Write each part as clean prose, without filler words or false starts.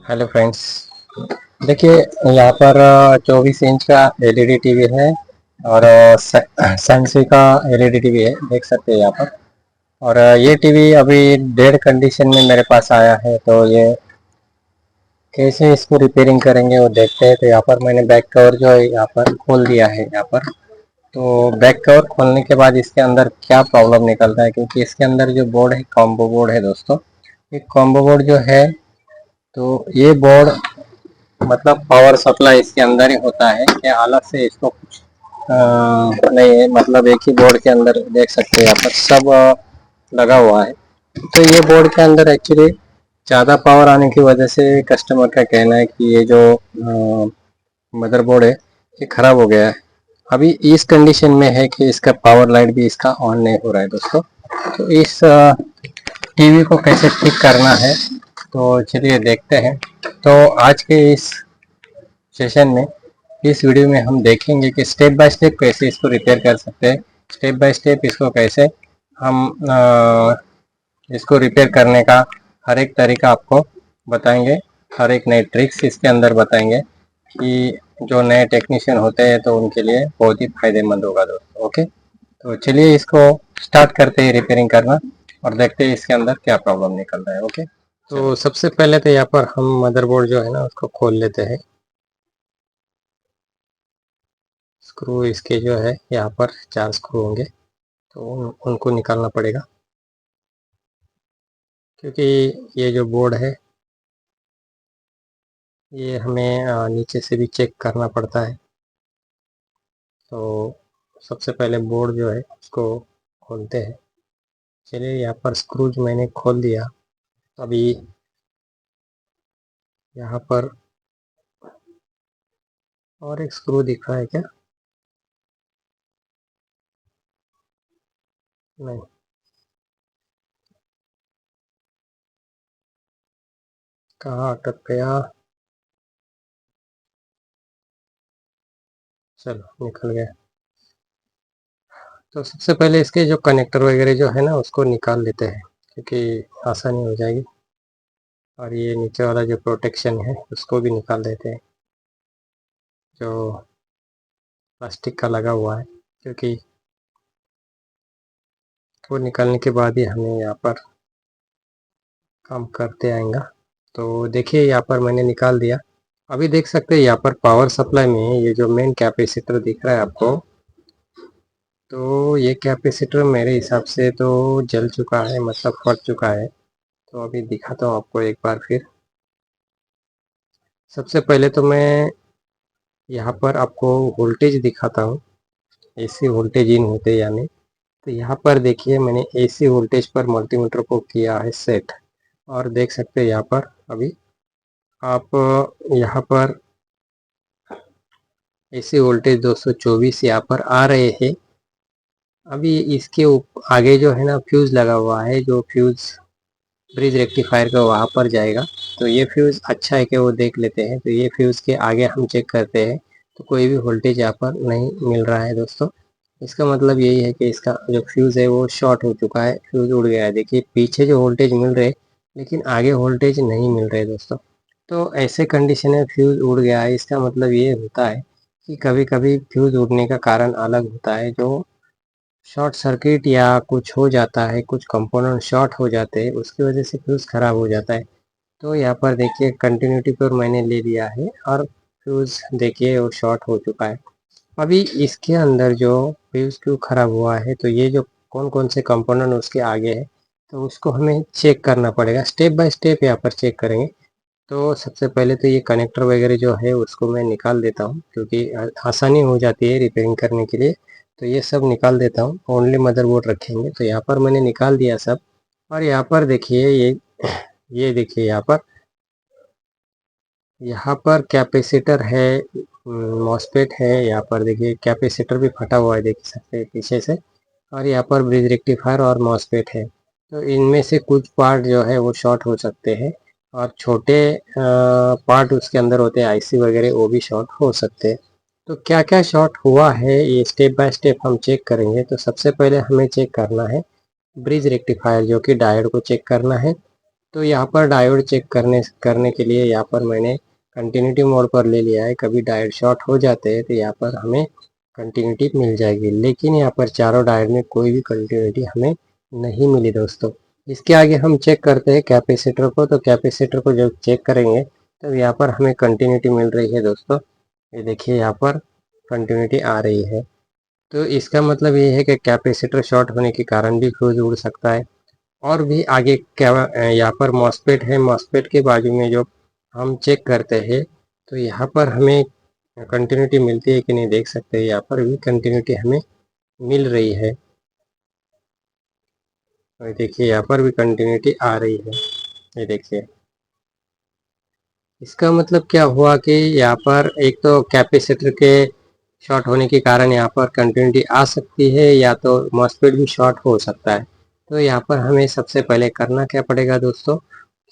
Hello friends. देखिए, यहाँ पर 24 इंच का एलईडी टीवी है और सैमसंग का एलईडी टीवी है, देख सकते हैं यहाँ पर। और ये टीवी अभी डेड कंडीशन में मेरे पास आया है, तो ये कैसे इसको रिपेयरिंग करेंगे वो देखते हैं। तो यहाँ पर मैंने बैक कवर जो है यहाँ पर खोल दिया है यहाँ पर। तो बैक कवर खोलने के बाद इसके अंदर क्या प्रॉब्लम निकलता है, क्योंकि इसके अंदर जो बोर्ड है कॉम्बो बोर्ड है दोस्तों। ये कॉम्बो बोर्ड जो है, तो ये बोर्ड मतलब पावर सप्लाई इसके अंदर ही होता है, क्या अलग से इसको कुछ नहीं है। मतलब एक ही बोर्ड के अंदर देख सकते हैं यहाँ पर सब लगा हुआ है। तो ये बोर्ड के अंदर एक्चुअली ज़्यादा पावर आने की वजह से कस्टमर का कहना है कि ये जो मदरबोर्ड है ये ख़राब हो गया है। अभी इस कंडीशन में है कि इसका पावर लाइट भी इसका ऑन नहीं हो रहा है दोस्तों। तो इस टीवी को कैसे ठीक करना है, तो चलिए देखते हैं। तो आज के इस सेशन में, इस वीडियो में हम देखेंगे कि स्टेप बाय स्टेप कैसे इसको रिपेयर कर सकते हैं। स्टेप बाय स्टेप इसको कैसे हम इसको रिपेयर करने का हर एक तरीका आपको बताएंगे, हर एक नए ट्रिक्स इसके अंदर बताएंगे कि जो नए टेक्नीशियन होते हैं तो उनके लिए बहुत ही फायदेमंद होगा दोस्तों। ओके, तो चलिए इसको स्टार्ट करते हैं रिपेयरिंग करना और देखते हैं इसके अंदर क्या प्रॉब्लम निकल रहा है। ओके, तो सबसे पहले तो यहाँ पर हम मदरबोर्ड जो है ना उसको खोल लेते हैं। स्क्रू इसके जो है यहाँ पर 4 स्क्रू होंगे, तो उनको निकालना पड़ेगा, क्योंकि ये जो बोर्ड है ये हमें नीचे से भी चेक करना पड़ता है। तो सबसे पहले बोर्ड जो है उसको खोलते हैं। चलिए, यहाँ पर स्क्रूज मैंने खोल दिया। अभी यहाँ पर और एक स्क्रू दिख रहा है क्या? नहीं, कहाँ अटक गया? चलो, निकल गया। तो सबसे पहले इसके जो कनेक्टर वगैरह जो है ना उसको निकाल लेते हैं, क्योंकि आसानी हो जाएगी। और ये नीचे वाला जो प्रोटेक्शन है उसको भी निकाल देते हैं, जो प्लास्टिक का लगा हुआ है, क्योंकि वो निकालने के बाद ही हमें यहाँ पर काम करते आएगा। तो देखिए, यहाँ पर मैंने निकाल दिया। अभी देख सकते हैं यहाँ पर पावर सप्लाई में ये जो मेन कैपेसिटर दिख रहा है आपको, तो ये कैपेसिटर मेरे हिसाब से तो जल चुका है, मतलब फट चुका है। तो अभी दिखाता हूँ आपको एक बार फिर। सबसे पहले तो मैं यहाँ पर आपको वोल्टेज दिखाता हूँ, एसी वोल्टेज इन होते यानी। तो यहाँ पर देखिए, मैंने एसी वोल्टेज पर मल्टीमीटर को किया है सेट, और देख सकते हैं यहाँ पर अभी आप यहाँ पर एसी वोल्टेज 224 यहाँ पर आ रहे हैं। अभी इसके आगे जो है ना फ्यूज़ लगा हुआ है, जो फ्यूज़ ब्रिज रेक्टिफायर का वहाँ पर जाएगा। तो ये फ्यूज़ अच्छा है कि वो देख लेते हैं। तो ये फ्यूज़ के आगे हम चेक करते हैं, तो कोई भी वोल्टेज यहाँ पर नहीं मिल रहा है दोस्तों। इसका मतलब यही है कि इसका जो फ्यूज़ है वो शॉर्ट हो चुका है, फ्यूज़ उड़ गया है। देखिए, पीछे जो वोल्टेज मिल रहे, लेकिन आगे वोल्टेज नहीं मिल रहे दोस्तों। तो ऐसे कंडीशन में फ्यूज़ उड़ गया है, इसका मतलब ये होता है कि कभी कभी फ्यूज़ उड़ने का कारण अलग होता है, जो शॉर्ट सर्किट या कुछ हो जाता है, कुछ कंपोनेंट शॉर्ट हो जाते हैं, उसकी वजह से फ्यूज़ ख़राब हो जाता है। तो यहाँ पर देखिए, कंटिन्यूटी पर मैंने ले लिया है और फ्यूज़ देखिए वो शॉर्ट हो चुका है। अभी इसके अंदर जो फ्यूज़ क्यों ख़राब हुआ है, तो ये जो कौन कौन से कंपोनेंट उसके आगे है, तो उसको हमें चेक करना पड़ेगा। स्टेप बाय स्टेप यहाँ पर चेक करेंगे। तो सबसे पहले तो ये कनेक्टर वगैरह जो है उसको मैं निकाल देता हूँ, क्योंकि आसानी हो जाती है रिपेयरिंग करने के लिए। तो ये सब निकाल देता हूँ, ओनली मदरबोर्ड रखेंगे। तो यहाँ पर मैंने निकाल दिया सब। और यहाँ पर देखिए, ये देखिए यहाँ पर कैपेसिटर है, मॉसफेट है। यहाँ पर देखिए कैपेसिटर भी फटा हुआ है, देख सकते हैं पीछे से। और यहाँ पर ब्रिज रेक्टिफायर और मॉसफेट है। तो इनमें से कुछ पार्ट जो है वो शॉर्ट हो सकते हैं, और छोटे पार्ट उसके अंदर होते हैं आईसी वगैरह, वो भी शॉर्ट हो सकते हैं। तो क्या क्या शॉर्ट हुआ है ये स्टेप बाय स्टेप हम चेक करेंगे। तो सबसे पहले हमें चेक करना है ब्रिज रेक्टिफायर, जो कि डायोड को चेक करना है। तो यहाँ पर डायोड चेक करने के लिए यहाँ पर मैंने कंटिन्यूटी मोड पर ले लिया है। कभी डायोड शॉर्ट हो जाते हैं तो यहाँ पर हमें कंटिन्यूटी मिल जाएगी, लेकिन यहाँ पर चारों डायोड में कोई भी कंटिन्यूटी हमें नहीं मिली दोस्तों। इसके आगे हम चेक करते हैं कैपेसिटर को। तो कैपेसिटर को जब चेक करेंगे तो यहाँ पर हमें कंटिन्यूटी मिल रही है दोस्तों। ये देखिए यहाँ पर कंटिन्यूटी आ रही है। तो इसका मतलब ये है कि कैपेसिटर शॉर्ट होने के कारण भी फ्यूज उड़ सकता है। और भी आगे क्या यहाँ पर मॉसफेट है। मॉसफेट के बाजू में जो हम चेक करते हैं तो यहाँ पर हमें कंटिन्यूटी मिलती है कि नहीं देख सकते हैं। यहाँ पर भी कंटिन्यूटी हमें मिल रही है और देखिए यहाँ पर भी कंटिन्यूटी आ रही है। ये देखिए इसका मतलब क्या हुआ कि यहाँ पर एक तो कैपेसिटर के शॉर्ट होने के कारण यहाँ पर कंटिन्यूटी आ सकती है, या तो मॉसफेट भी शॉर्ट हो सकता है। तो यहाँ पर हमें सबसे पहले करना क्या पड़ेगा दोस्तों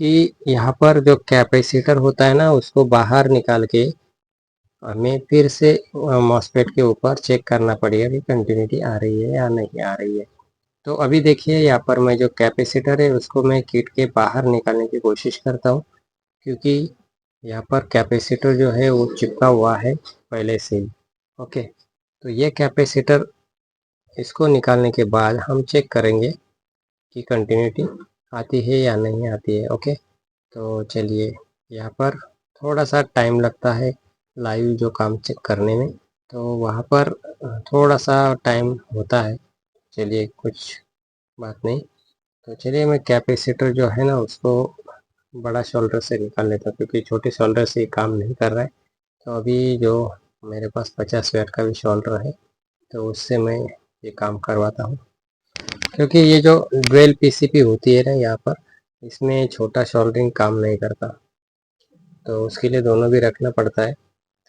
कि यहाँ पर जो कैपेसिटर होता है ना उसको बाहर निकाल के हमें फिर से मॉसफेट के ऊपर चेक करना पड़ेगा कि कंटिन्यूटी आ रही है या नहीं आ रही है। तो अभी देखिए यहाँ पर मैं जो कैपेसिटर है उसको मैं किट के बाहर निकालने की कोशिश करता हूँ, क्योंकि यहाँ पर कैपेसिटर जो है वो चिपका हुआ है पहले से ही। ओके, तो ये कैपेसिटर इसको निकालने के बाद हम चेक करेंगे कि कंटिन्यूटी आती है या नहीं आती है। ओके, तो चलिए यहाँ पर थोड़ा सा टाइम लगता है लाइव जो काम चेक करने में, तो वहाँ पर थोड़ा सा टाइम होता है। चलिए कुछ बात नहीं। तो चलिए मैं कैपेसिटर जो है ना उसको बड़ा शोल्डर से निकाल लेता हूँ, क्योंकि छोटे शोल्डर से काम नहीं कर रहा है। तो अभी जो मेरे पास 50 वाट का भी शोल्डर है तो उससे मैं ये काम करवाता हूँ, क्योंकि ये जो ड्यूल पीसीबी होती है ना यहाँ पर इसमें छोटा शोल्डरिंग काम नहीं करता, तो उसके लिए दोनों भी रखना पड़ता है।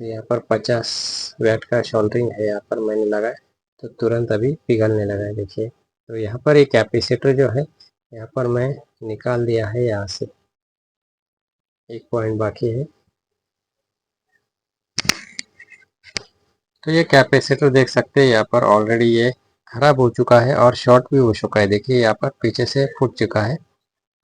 तो यहाँ पर 50 वाट का शोल्डरिंग है, यहाँ पर मैंने लगाया तो तुरंत अभी पिघलने लगा है। देखिए तो यहाँ पर एक कैपेसिटर जो है यहाँ पर मैं निकाल दिया है। यहाँ से एक पॉइंट बाकी है। तो ये कैपेसिटर देख सकते हैं यहाँ पर ऑलरेडी ये खराब हो चुका है और शॉर्ट भी हो चुका है। देखिए यहाँ पर पीछे से फूट चुका है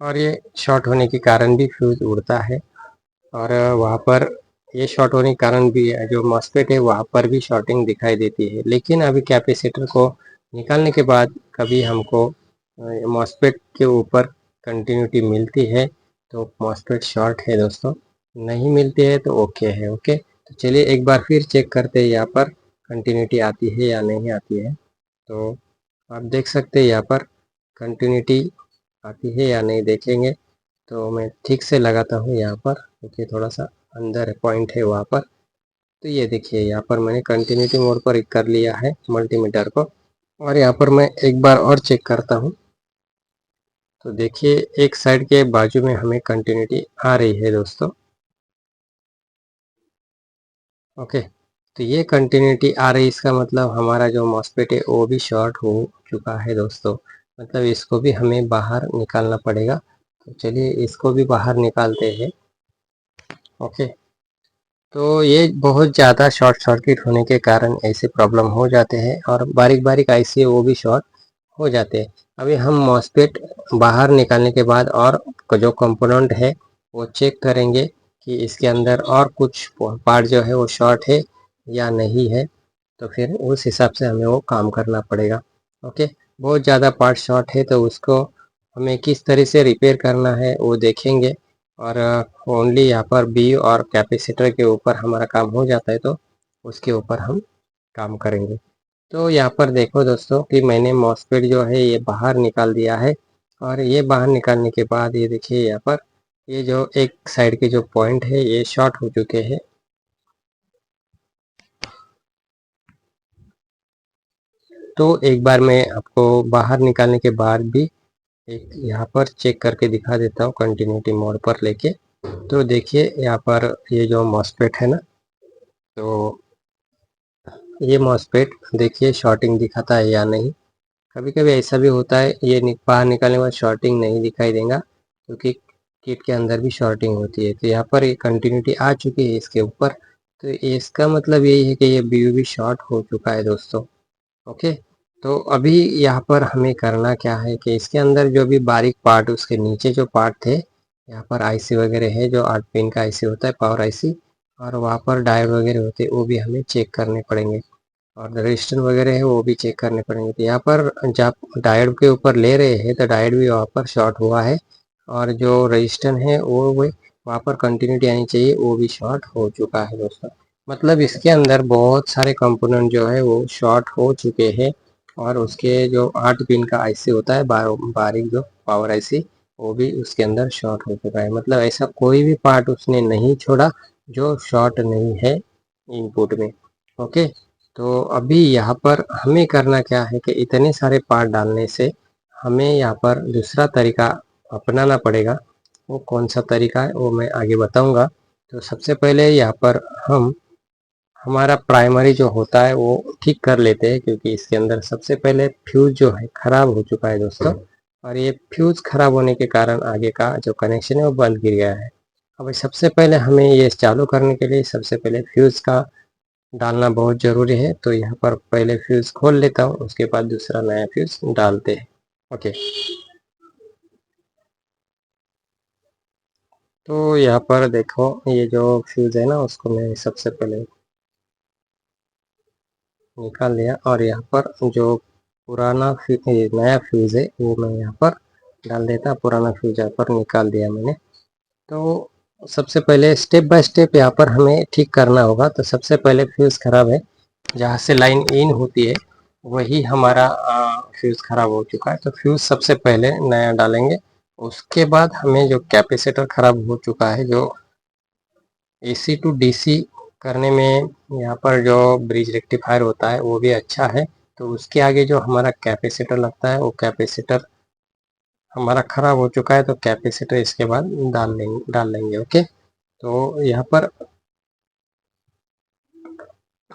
और ये शॉर्ट होने के कारण भी फ्यूज उड़ता है। और वहाँ पर ये शॉर्ट होने के कारण भी जो मॉसफेट है वहाँ पर भी शॉर्टिंग दिखाई देती है। लेकिन अभी कैपेसिटर को निकालने के बाद कभी हमको मॉसफेट के ऊपर कंटिन्यूटी मिलती है तो मॉसफेट शॉर्ट है दोस्तों, नहीं मिलती है तो ओके है। ओके, तो चलिए एक बार फिर चेक करते हैं यहाँ पर कंटिन्यूटी आती है या नहीं आती है। तो आप देख सकते हैं यहाँ पर कंटिन्यूटी आती है या नहीं देखेंगे। तो मैं ठीक से लगाता हूँ यहाँ पर, क्योंकि थोड़ा सा अंदर पॉइंट है वहाँ पर। तो ये देखिए यहाँ पर मैंने कंटिन्यूटी मोड पर कर लिया है मल्टीमीटर को, और यहाँ पर मैं एक बार और चेक करता हूँ। तो देखिए एक साइड के बाजू में हमें कंटिन्यूटी आ रही है दोस्तों। ओके, तो ये कंटिन्यूटी आ रही, इसका मतलब हमारा जो मॉसफेट है वो भी शॉर्ट हो चुका है दोस्तों। मतलब इसको भी हमें बाहर निकालना पड़ेगा। तो चलिए इसको भी बाहर निकालते हैं। ओके, तो ये बहुत ज़्यादा शॉर्ट सर्किट होने के कारण ऐसे प्रॉब्लम हो जाते हैं, और बारीक बारीक आईसी वो भी शॉर्ट हो जाते हैं। अभी हम मॉसफेट बाहर निकालने के बाद और जो कंपोनेंट है वो चेक करेंगे कि इसके अंदर और कुछ पार्ट जो है वो शॉर्ट है या नहीं है। तो फिर उस हिसाब से हमें वो काम करना पड़ेगा। ओके, बहुत ज़्यादा पार्ट शॉर्ट है तो उसको हमें किस तरह से रिपेयर करना है वो देखेंगे। और ओनली यहाँ पर बी और कैपेसिटर के ऊपर हमारा काम हो जाता है तो उसके ऊपर हम काम करेंगे। तो यहाँ पर देखो दोस्तों कि मैंने मॉसफेट जो है ये बाहर निकाल दिया है, और ये बाहर निकालने के बाद ये देखिए यहाँ पर ये जो एक साइड के जो पॉइंट है ये शॉर्ट हो चुके हैं। तो एक बार मैं आपको बाहर निकालने के बाद भी एक यहाँ पर चेक करके दिखा देता हूँ कंटिन्यूटी मोड पर लेके। तो देखिए यहाँ पर ये जो मॉसफेट है ना, तो ये मॉसफेट देखिए शॉर्टिंग दिखाता है या नहीं। कभी कभी ऐसा भी होता है ये बाहर निकालने के बाद शॉर्टिंग नहीं दिखाई देगा, क्योंकि किट के अंदर भी शॉर्टिंग होती है। तो यहाँ पर ये कंटिन्यूटी आ चुकी है इसके ऊपर, तो इसका मतलब यही है कि ये बी भी शॉर्ट हो चुका है दोस्तों। ओके, तो अभी यहाँ पर हमें करना क्या है कि इसके अंदर जो भी बारीक पार्ट उसके नीचे जो पार्ट थे यहाँ पर आईसी वगैरह है, जो 8 पिन का आईसी होता है, पावर आईसी, और वहाँ पर डायोड वगैरह होते हैं, वो भी हमें चेक करने पड़ेंगे, और रजिस्टर वगैरह है वो भी चेक करने पड़ेंगे। तो यहाँ पर जब डायोड के ऊपर ले रहे हैं तो डायोड भी वहाँ पर शॉर्ट हुआ है, और जो रजिस्टर है वो वहाँ पर कंटिन्यूटी आनी चाहिए, वो भी शॉर्ट हो चुका है दोस्तों। मतलब इसके अंदर बहुत सारे कंपोनेंट जो है वो शॉर्ट हो चुके हैं, और उसके जो 8 पिन का आईसी होता है, बारीक जो पावर आईसी, वो भी उसके अंदर शॉर्ट हो चुका है। मतलब ऐसा कोई भी पार्ट उसने नहीं छोड़ा जो शॉर्ट नहीं है इनपुट में। ओके, तो अभी यहाँ पर हमें करना क्या है कि इतने सारे पार्ट डालने से हमें यहाँ पर दूसरा तरीका अपनाना पड़ेगा। वो कौन सा तरीका है वो मैं आगे बताऊंगा। तो सबसे पहले यहाँ पर हम हमारा प्राइमरी जो होता है वो ठीक कर लेते हैं, क्योंकि इसके अंदर सबसे पहले फ्यूज जो है खराब हो चुका है दोस्तों, और ये फ्यूज खराब होने के कारण आगे का जो कनेक्शन है वो बंद गिर गया है। अब सबसे पहले हमें ये चालू करने के लिए सबसे पहले फ्यूज का डालना बहुत ज़रूरी है। तो यहाँ पर पहले फ्यूज़ खोल लेता हूँ, उसके बाद दूसरा नया फ्यूज़ डालते हैं। ओके, तो यहाँ पर देखो ये जो फ्यूज़ है ना, उसको मैं सबसे पहले निकाल लिया, और यहाँ पर जो ये नया फ्यूज़ है वो मैं यहाँ पर डाल देता। पुराना फ्यूज़ यहाँ पर निकाल दिया मैंने। तो सबसे पहले स्टेप बाय स्टेप यहाँ पर हमें ठीक करना होगा। तो सबसे पहले फ्यूज़ खराब है, जहाँ से लाइन इन होती है वही हमारा फ्यूज़ खराब हो चुका है। तो फ्यूज़ सबसे पहले नया डालेंगे। उसके बाद हमें जो कैपेसिटर खराब हो चुका है, जो एसी टू डीसी करने में यहाँ पर जो ब्रिज रेक्टिफायर होता है वो भी अच्छा है। तो उसके आगे जो हमारा कैपेसिटर लगता है वो कैपेसिटर हमारा खराब हो चुका है, तो कैपेसिटर इसके बाद डाल लेंगे। ओके, तो यहाँ पर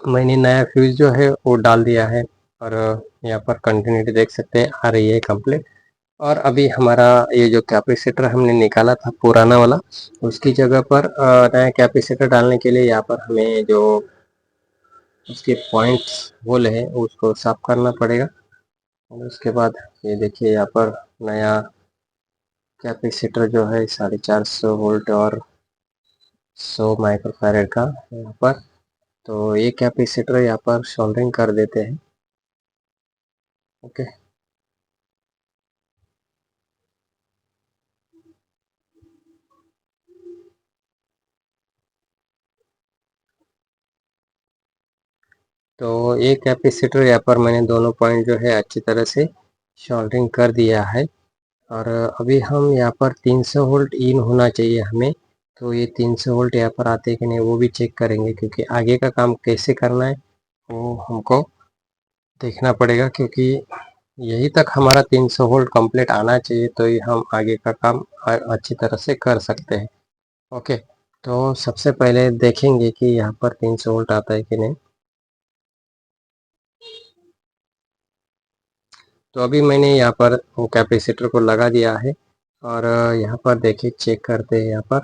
मैंने नया फ्यूज जो है वो डाल दिया है, और यहाँ पर कंटिन्यूटी देख सकते हैं आ रही है कंप्लीट। और अभी हमारा ये जो कैपेसिटर हमने निकाला था पुराना वाला, उसकी जगह पर नया कैपेसिटर डालने के लिए यहाँ पर हमें जो उसके पॉइंट्स होल है उसको साफ करना पड़ेगा। और उसके बाद ये देखिए यहाँ पर नया कैपेसिटर जो है 450 वोल्ट और 100 माइक्रोफैरड का यहाँ पर। तो ये कैपेसिटर यहाँ पर सोल्डरिंग कर देते हैं। ओके, तो ये कैपेसिटर यहाँ पर मैंने दोनों पॉइंट जो है अच्छी तरह से सोल्डरिंग कर दिया है। और अभी हम यहाँ पर 300 वोल्ट इन होना चाहिए हमें। तो ये 300 वोल्ट यहाँ पर आते हैं कि नहीं वो भी चेक करेंगे, क्योंकि आगे का काम कैसे करना है वो हमको देखना पड़ेगा, क्योंकि यही तक हमारा 300 वोल्ट कंप्लीट आना चाहिए, तो ये हम आगे का काम अच्छी तरह से कर सकते हैं। ओके, तो सबसे पहले देखेंगे कि यहाँ पर 300 वोल्ट आता है कि नहीं। तो अभी मैंने यहाँ पर वो कैपेसिटर को लगा दिया है, और यहाँ पर देखिए चेक करते हैं यहाँ पर।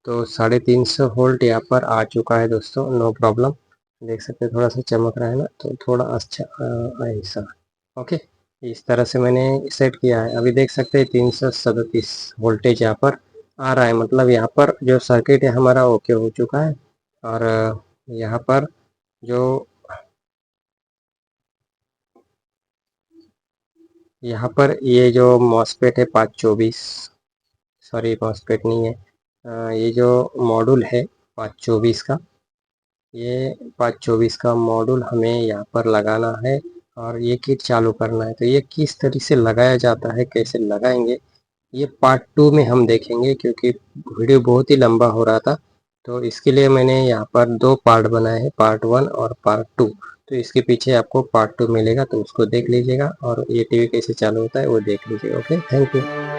तो 350 वोल्ट यहाँ पर आ चुका है दोस्तों, नो प्रॉब्लम। देख सकते हैं थोड़ा सा चमक रहा है ना, तो थोड़ा अच्छा ऐसा। ओके, इस तरह से मैंने सेट किया है। अभी देख सकते हैं 337 वोल्टेज यहाँ पर आ रहा है। मतलब यहाँ पर जो सर्किट है हमारा ओके हो चुका है। और यहाँ पर जो यहाँ पर ये जो मॉसफेट है 524, सॉरी मॉसफेट नहीं है, ये जो मॉड्यूल है 524 का, ये 524 का मॉड्यूल हमें यहाँ पर लगाना है, और ये किट चालू करना है। तो ये किस तरीके से लगाया जाता है, कैसे लगाएंगे, ये पार्ट 2 में हम देखेंगे, क्योंकि वीडियो बहुत ही लंबा हो रहा था। तो इसके लिए मैंने यहाँ पर 2 पार्ट बनाए हैं, पार्ट 1 और पार्ट 2। तो इसके पीछे आपको पार्ट 2 मिलेगा, तो उसको देख लीजिएगा, और ये टीवी कैसे चालू होता है वो देख लीजिएगा। Okay, thank you.